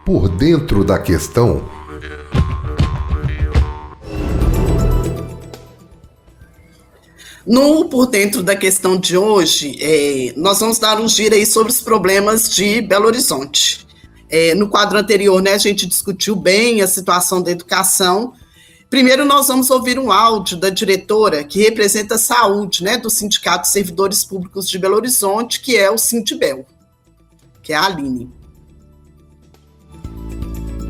Por dentro da questão. No Por Dentro da Questão de hoje, nós vamos dar um giro aí sobre os problemas de Belo Horizonte. No quadro anterior, né, a gente discutiu bem a situação da educação. Primeiro, nós vamos ouvir um áudio da diretora que representa a saúde, né, do Sindicato de Servidores Públicos de Belo Horizonte, que é o Sindibel, que é a Aline.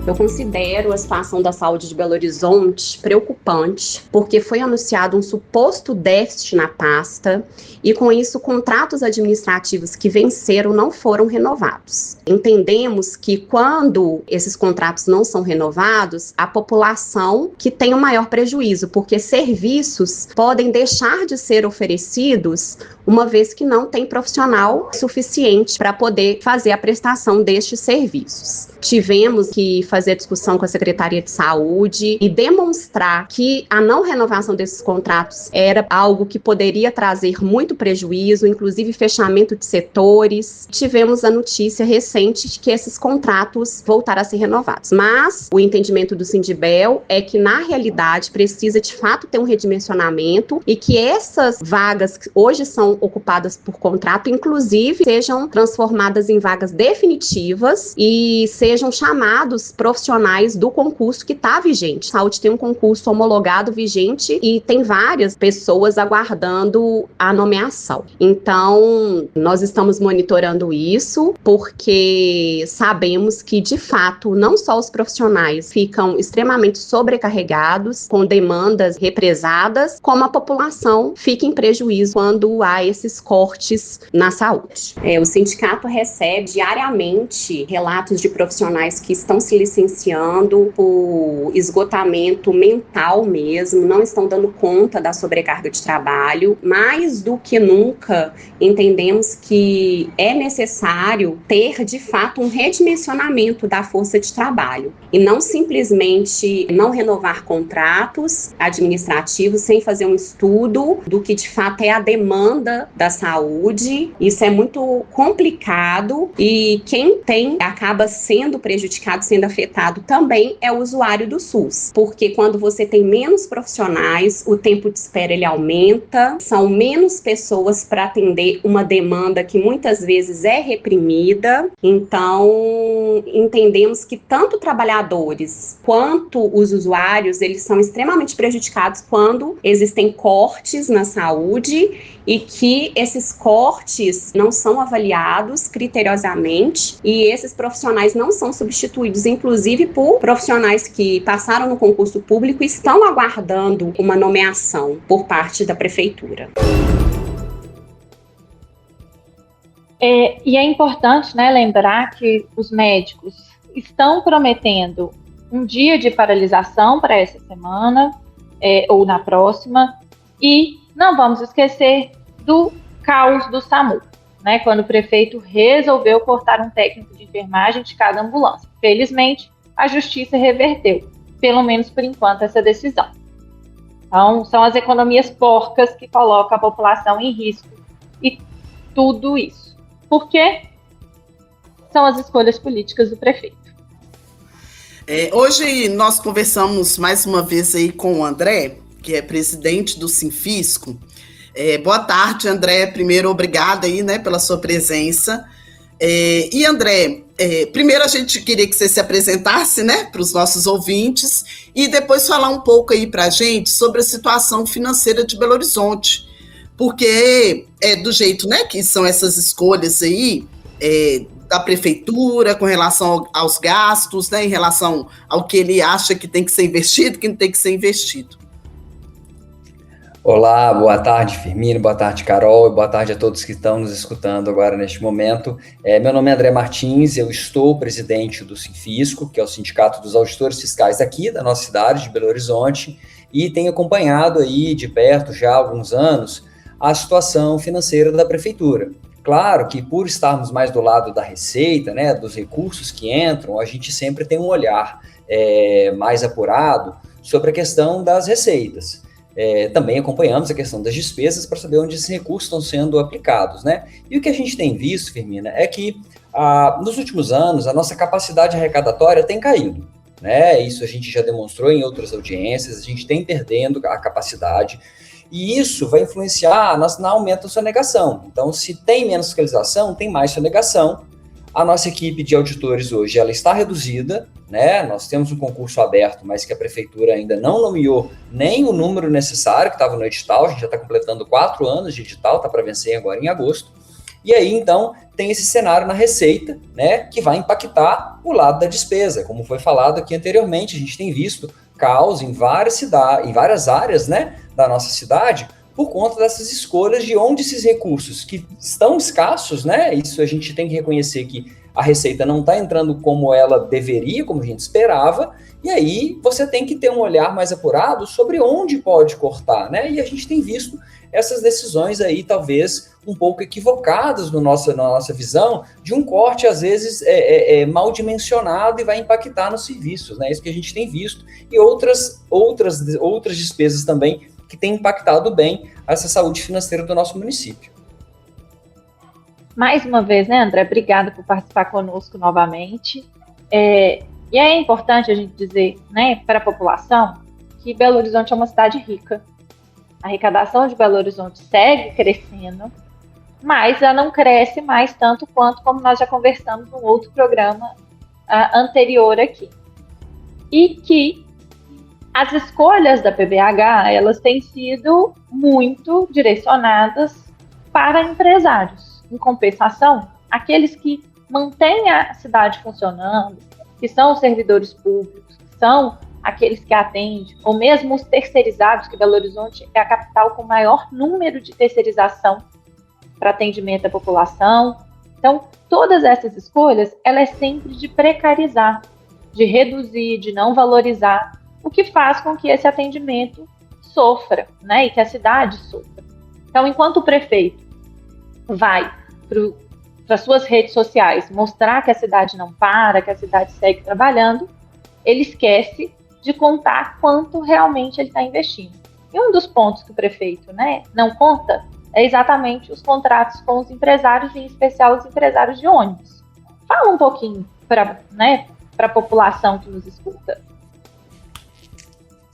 Eu considero a situação da saúde de Belo Horizonte preocupante, porque foi anunciado um suposto déficit na pasta e, com isso, contratos administrativos que venceram não foram renovados. Entendemos que, quando esses contratos não são renovados, a população que tem o maior prejuízo, porque serviços podem deixar de ser oferecidos uma vez que não tem profissional suficiente para poder fazer a prestação destes serviços. Tivemos que fazer discussão com a Secretaria de Saúde e demonstrar que a não renovação desses contratos era algo que poderia trazer muito prejuízo, inclusive fechamento de setores. Tivemos a notícia recente de que esses contratos voltaram a ser renovados. Mas o entendimento do Sindibel é que, na realidade, precisa de fato ter um redimensionamento e que essas vagas que hoje são ocupadas por contrato, inclusive, sejam transformadas em vagas definitivas e sejam chamados profissionais do concurso que está vigente. A saúde tem um concurso homologado vigente e tem várias pessoas aguardando a nomeação. Então, nós estamos monitorando isso porque sabemos que, de fato, não só os profissionais ficam extremamente sobrecarregados, com demandas represadas, como a população fica em prejuízo quando há esses cortes na saúde. O sindicato recebe diariamente relatos de profissionais que estão se licenciando por esgotamento mental mesmo, não estão dando conta da sobrecarga de trabalho. Mais do que nunca, entendemos que é necessário ter, de fato, um redimensionamento da força de trabalho e não simplesmente não renovar contratos administrativos sem fazer um estudo do que, de fato, é a demanda da saúde. Isso é muito complicado e quem acaba sendo prejudicado, sendo afetado também é o usuário do SUS, porque quando você tem menos profissionais, o tempo de espera ele aumenta, são menos pessoas para atender uma demanda que muitas vezes é reprimida. Então, entendemos que tanto trabalhadores quanto os usuários, eles são extremamente prejudicados quando existem cortes na saúde e que esses cortes não são avaliados criteriosamente e esses profissionais não são substituídos, inclusive por profissionais que passaram no concurso público e estão aguardando uma nomeação por parte da prefeitura. E é importante, né, lembrar que os médicos estão prometendo um dia de paralisação para essa semana ou na próxima, e não vamos esquecer do caos do SAMU, né, quando o prefeito resolveu cortar um técnico de enfermagem de cada ambulância. Felizmente, a justiça reverteu, pelo menos por enquanto, essa decisão. Então, são as economias porcas que colocam a população em risco e tudo isso. Por quê? São as escolhas políticas do prefeito. Hoje nós conversamos mais uma vez aí com o André, que é presidente do Sinfisco. Boa tarde, André. Primeiro, obrigada aí, né, pela sua presença. E, André, primeiro a gente queria que você se apresentasse, né, para os nossos ouvintes e depois falar um pouco aí para a gente sobre a situação financeira de Belo Horizonte, porque do jeito, né, que são essas escolhas aí da prefeitura com relação aos gastos, né, em relação ao que ele acha que tem que ser investido, que não tem que ser investido. Olá, boa tarde, Firmino, boa tarde, Carol, e boa tarde a todos que estão nos escutando agora neste momento. Meu nome é André Martins, eu estou presidente do Sinfisco, que é o Sindicato dos Auditores Fiscais aqui da nossa cidade, de Belo Horizonte, e tenho acompanhado aí de perto já há alguns anos a situação financeira da prefeitura. Claro que por estarmos mais do lado da receita, né, dos recursos que entram, a gente sempre tem um olhar mais apurado sobre a questão das receitas. também acompanhamos a questão das despesas para saber onde esses recursos estão sendo aplicados, né? E o que a gente tem visto, Firmina, é que nos últimos anos a nossa capacidade arrecadatória tem caído, né? Isso a gente já demonstrou em outras audiências, a gente tem perdendo a capacidade, e isso vai influenciar no aumento da sonegação. Então, se tem menos fiscalização, tem mais sonegação. A nossa equipe de auditores hoje ela está reduzida, né? Nós temos um concurso aberto, mas que a prefeitura ainda não nomeou nem o número necessário que estava no edital. A gente já está completando 4 anos de edital, está para vencer agora em agosto. E aí, então, tem esse cenário na receita, né, que vai impactar o lado da despesa. Como foi falado aqui anteriormente, a gente tem visto caos em várias cidades, em várias áreas, né, da nossa cidade, por conta dessas escolhas de onde esses recursos que estão escassos, né? Isso a gente tem que reconhecer que a receita não está entrando como ela deveria, como a gente esperava, e aí você tem que ter um olhar mais apurado sobre onde pode cortar, né? E a gente tem visto essas decisões aí, talvez, um pouco equivocadas na nossa visão, de um corte, às vezes, mal dimensionado e vai impactar nos serviços, né? Isso que a gente tem visto, e outras despesas também, que tem impactado bem essa saúde financeira do nosso município. Mais uma vez, né, André? Obrigada por participar conosco novamente. E é importante a gente dizer, né, para a população que Belo Horizonte é uma cidade rica. A arrecadação de Belo Horizonte segue crescendo, mas ela não cresce mais tanto quanto como nós já conversamos num outro programa anterior aqui. E que as escolhas da PBH, elas têm sido muito direcionadas para empresários. Em compensação, aqueles que mantêm a cidade funcionando, que são os servidores públicos, que são aqueles que atendem, ou mesmo os terceirizados, que Belo Horizonte é a capital com maior número de terceirização para atendimento à população. Então, todas essas escolhas, ela é sempre de precarizar, de reduzir, de não valorizar, o que faz com que esse atendimento sofra, né, e que a cidade sofra. Então, enquanto o prefeito vai para suas redes sociais mostrar que a cidade não para, que a cidade segue trabalhando, ele esquece de contar quanto realmente ele está investindo. E um dos pontos que o prefeito, né, não conta é exatamente os contratos com os empresários, em especial os empresários de ônibus. Fala um pouquinho para a população que nos escuta.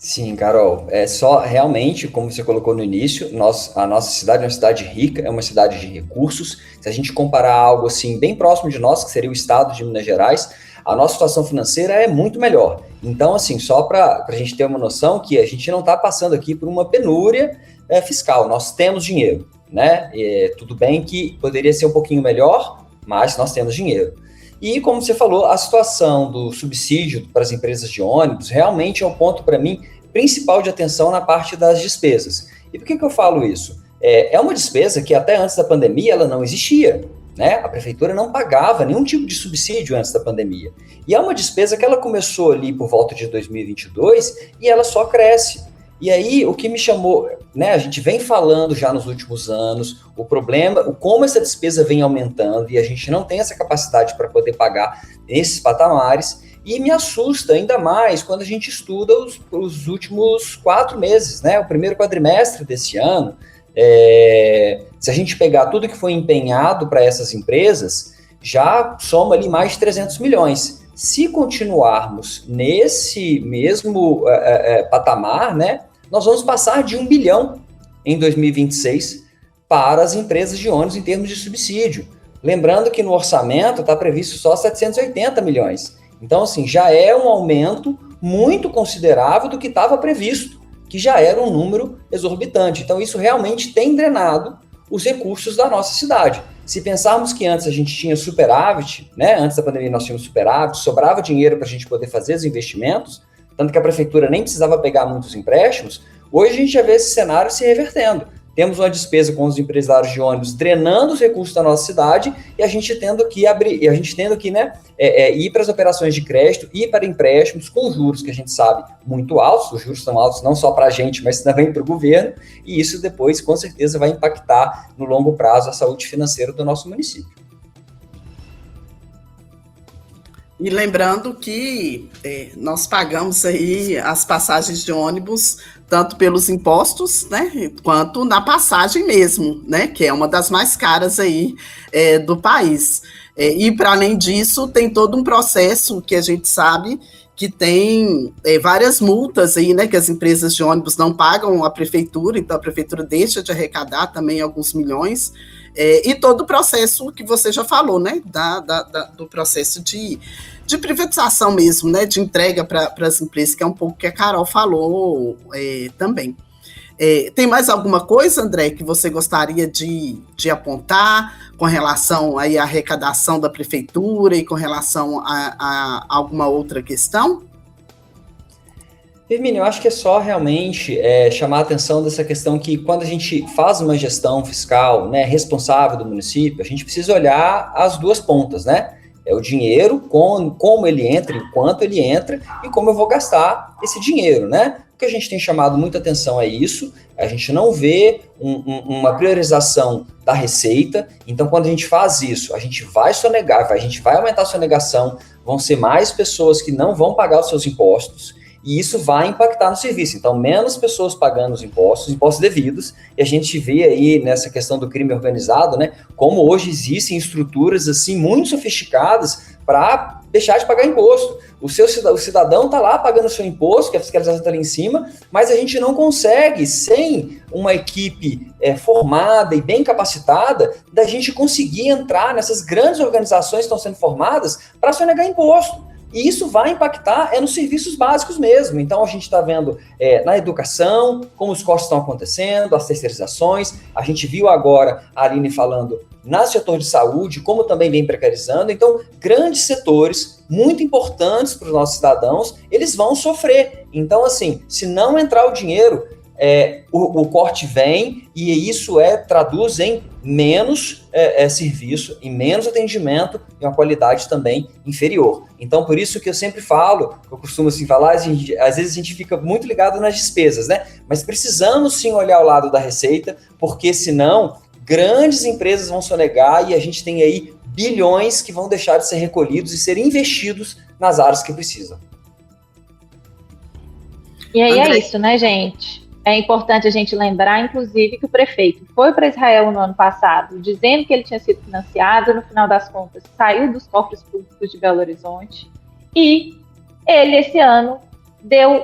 Sim, Carol, só realmente, como você colocou no início, a nossa cidade é uma cidade rica, é uma cidade de recursos. Se a gente comparar algo assim bem próximo de nós, que seria o estado de Minas Gerais, a nossa situação financeira é muito melhor. Então, assim, só para a gente ter uma noção que a gente não está passando aqui por uma penúria fiscal, nós temos dinheiro, né? Tudo bem que poderia ser um pouquinho melhor, mas nós temos dinheiro. E, como você falou, a situação do subsídio para as empresas de ônibus realmente é um ponto, para mim, principal de atenção na parte das despesas. E por que eu falo isso? É uma despesa que até antes da pandemia ela não existia, né? A prefeitura não pagava nenhum tipo de subsídio antes da pandemia. E é uma despesa que ela começou ali por volta de 2022 e ela só cresce. E aí, o que me chamou, né, a gente vem falando já nos últimos anos, o problema, como essa despesa vem aumentando e a gente não tem essa capacidade para poder pagar esses patamares, e me assusta ainda mais quando a gente estuda os últimos 4 meses, né, o primeiro quadrimestre desse ano. Se a gente pegar tudo que foi empenhado para essas empresas, já soma ali mais de 300 milhões. Se continuarmos nesse mesmo patamar, né, nós vamos passar de 1 bilhão em 2026 para as empresas de ônibus em termos de subsídio. Lembrando que no orçamento está previsto só 780 milhões. Então, assim, já é um aumento muito considerável do que estava previsto, que já era um número exorbitante. Então, isso realmente tem drenado os recursos da nossa cidade. Se pensarmos que antes a gente tinha superávit, né, antes da pandemia nós tínhamos superávit, sobrava dinheiro para a gente poder fazer os investimentos, tanto que a prefeitura nem precisava pegar muitos empréstimos, hoje a gente já vê esse cenário se revertendo. Temos uma despesa com os empresários de ônibus drenando os recursos da nossa cidade e a gente tendo que ir para as operações de crédito, ir para empréstimos com juros que a gente sabe muito altos. Os juros são altos não só para a gente, mas também para o governo, e isso depois com certeza vai impactar no longo prazo a saúde financeira do nosso município. E lembrando que nós pagamos aí as passagens de ônibus tanto pelos impostos, né, quanto na passagem mesmo, né, que é uma das mais caras aí do país. E para além disso, tem todo um processo que a gente sabe que tem várias multas aí, né, que as empresas de ônibus não pagam à prefeitura, então a prefeitura deixa de arrecadar também alguns milhões, e todo o processo que você já falou, né, do processo de privatização mesmo, né, de entrega para as empresas, que é um pouco que a Carol falou também. Tem mais alguma coisa, André, que você gostaria de apontar com relação aí à arrecadação da prefeitura e com relação a alguma outra questão? Firmino, eu acho que é só realmente chamar a atenção dessa questão que quando a gente faz uma gestão fiscal, né, responsável do município, a gente precisa olhar as duas pontas, né? É o dinheiro, como ele entra, e quanto ele entra, e como eu vou gastar esse dinheiro, né? O que a gente tem chamado muita atenção é isso, a gente não vê uma priorização da receita, então quando a gente faz isso, a gente vai sonegar, a gente vai aumentar a sonegação, vão ser mais pessoas que não vão pagar os seus impostos, e isso vai impactar no serviço. Então, menos pessoas pagando os impostos devidos, e a gente vê aí nessa questão do crime organizado, né, como hoje existem estruturas assim muito sofisticadas para deixar de pagar imposto. O cidadão está lá pagando o seu imposto, que a fiscalização está ali em cima, mas a gente não consegue, sem uma equipe formada e bem capacitada, da gente conseguir entrar nessas grandes organizações que estão sendo formadas para sonegar imposto. E isso vai impactar nos serviços básicos mesmo. Então, a gente está vendo na educação, como os cortes estão acontecendo, as terceirizações. A gente viu agora a Aline falando no setor de saúde, como também vem precarizando. Então, grandes setores, muito importantes para os nossos cidadãos, eles vão sofrer. Então, assim, se não entrar o dinheiro, o corte vem e isso traduz em menos serviço, em menos atendimento e uma qualidade também inferior. Então, por isso que eu sempre falo, eu costumo assim falar, às vezes a gente fica muito ligado nas despesas, né? Mas precisamos sim olhar o lado da receita, porque senão grandes empresas vão sonegar e a gente tem aí bilhões que vão deixar de ser recolhidos e ser investidos nas áreas que precisam. E aí é isso, né, gente? É importante a gente lembrar, inclusive, que o prefeito foi para Israel no ano passado, dizendo que ele tinha sido financiado, no final das contas, saiu dos cofres públicos de Belo Horizonte, e ele, esse ano, deu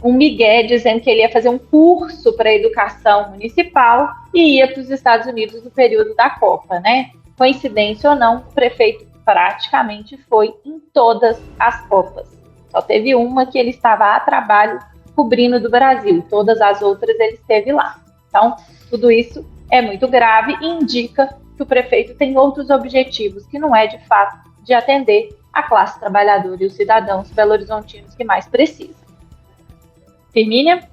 um migué, dizendo que ele ia fazer um curso para educação municipal e ia para os Estados Unidos no período da Copa, né? Coincidência ou não, o prefeito praticamente foi em todas as Copas. Só teve uma que ele estava a trabalho cobrindo do Brasil, todas as outras ele esteve lá. Então, tudo isso é muito grave e indica que o prefeito tem outros objetivos, que não é, de fato, de atender a classe trabalhadora e os cidadãos belo-horizontinos que mais precisam. Firmínia?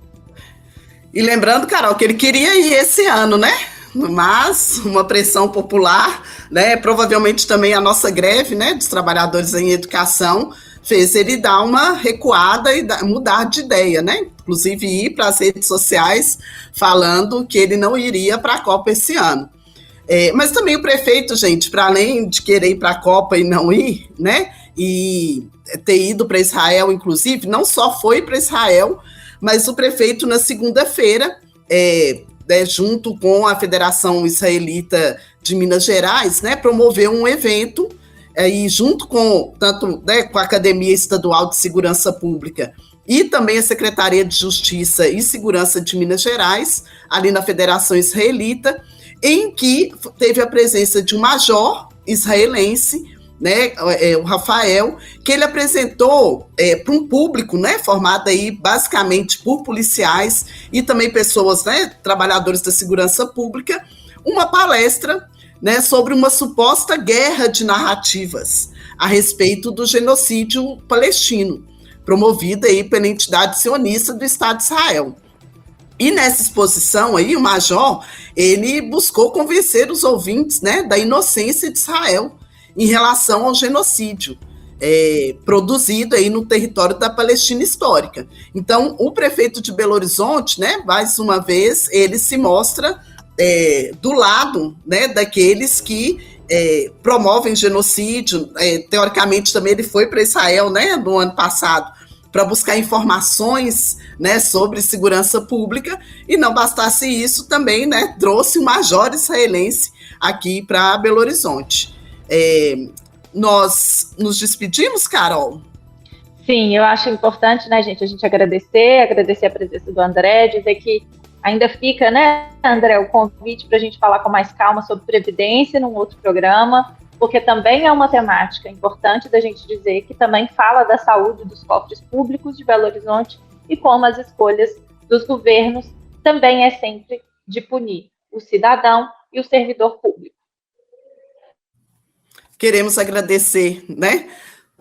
E lembrando, Carol, que ele queria ir esse ano, né? Mas uma pressão popular, né? Provavelmente também a nossa greve, né, dos trabalhadores em educação, fez ele dar uma recuada e mudar de ideia, né? Inclusive ir para as redes sociais falando que ele não iria para a Copa esse ano. Mas também o prefeito, gente, para além de querer ir para a Copa e não ir, né? E ter ido para Israel, inclusive, não só foi para Israel, mas o prefeito, na segunda-feira, junto com a Federação Israelita de Minas Gerais, né, promoveu um evento, e junto com, tanto, né, com a Academia Estadual de Segurança Pública e também a Secretaria de Justiça e Segurança de Minas Gerais, ali na Federação Israelita, em que teve a presença de um major israelense, né, o Rafael, que ele apresentou para um público, né, formado aí basicamente por policiais e também pessoas, né, trabalhadores da segurança pública, uma palestra, né, sobre uma suposta guerra de narrativas a respeito do genocídio palestino, promovida aí pela entidade sionista do Estado de Israel. E nessa exposição aí, o major, ele buscou convencer os ouvintes, né, da inocência de Israel em relação ao genocídio produzido aí no território da Palestina histórica. Então, o prefeito de Belo Horizonte, né, mais uma vez, ele se mostra do lado, né, daqueles que promovem genocídio. Teoricamente, também ele foi para Israel, né, no ano passado, para buscar informações, né, sobre segurança pública, e não bastasse isso, também, né, trouxe o major israelense aqui para Belo Horizonte. Nós nos despedimos, Carol? Sim, eu acho importante, né, gente, a gente agradecer a presença do André, dizer que ainda fica, né, André, o convite para a gente falar com mais calma sobre Previdência num outro programa, porque também é uma temática importante da gente dizer que também fala da saúde dos cofres públicos de Belo Horizonte e como as escolhas dos governos também é sempre de punir o cidadão e o servidor público. Queremos agradecer, né,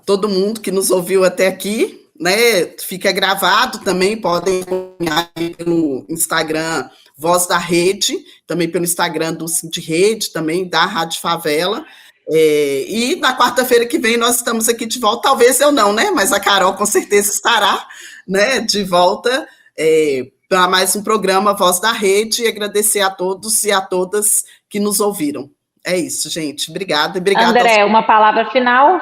todo mundo que nos ouviu até aqui, né, fica gravado também, podem acompanhar pelo Instagram Voz da Rede, também pelo Instagram do Sindirrede, também da Rádio Favela. E na quarta-feira que vem nós estamos aqui de volta, talvez eu não, né? Mas a Carol com certeza estará, né, de volta para mais um programa Voz da Rede, e agradecer a todos e a todas que nos ouviram. É isso, gente. Obrigada. André, uma palavra final?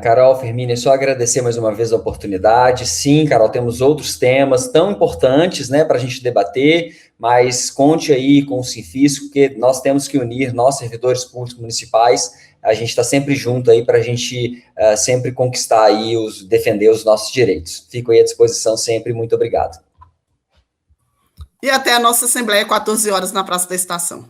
Carol, Firmina, só agradecer mais uma vez a oportunidade. Sim, Carol, temos outros temas tão importantes, né, para a gente debater, mas conte aí com o Sinfisco, porque nós temos que unir, nós, servidores públicos municipais, a gente está sempre junto aí para a gente sempre conquistar aí, defender os nossos direitos. Fico aí à disposição sempre, muito obrigado. E até a nossa Assembleia, 14 horas, na Praça da Estação.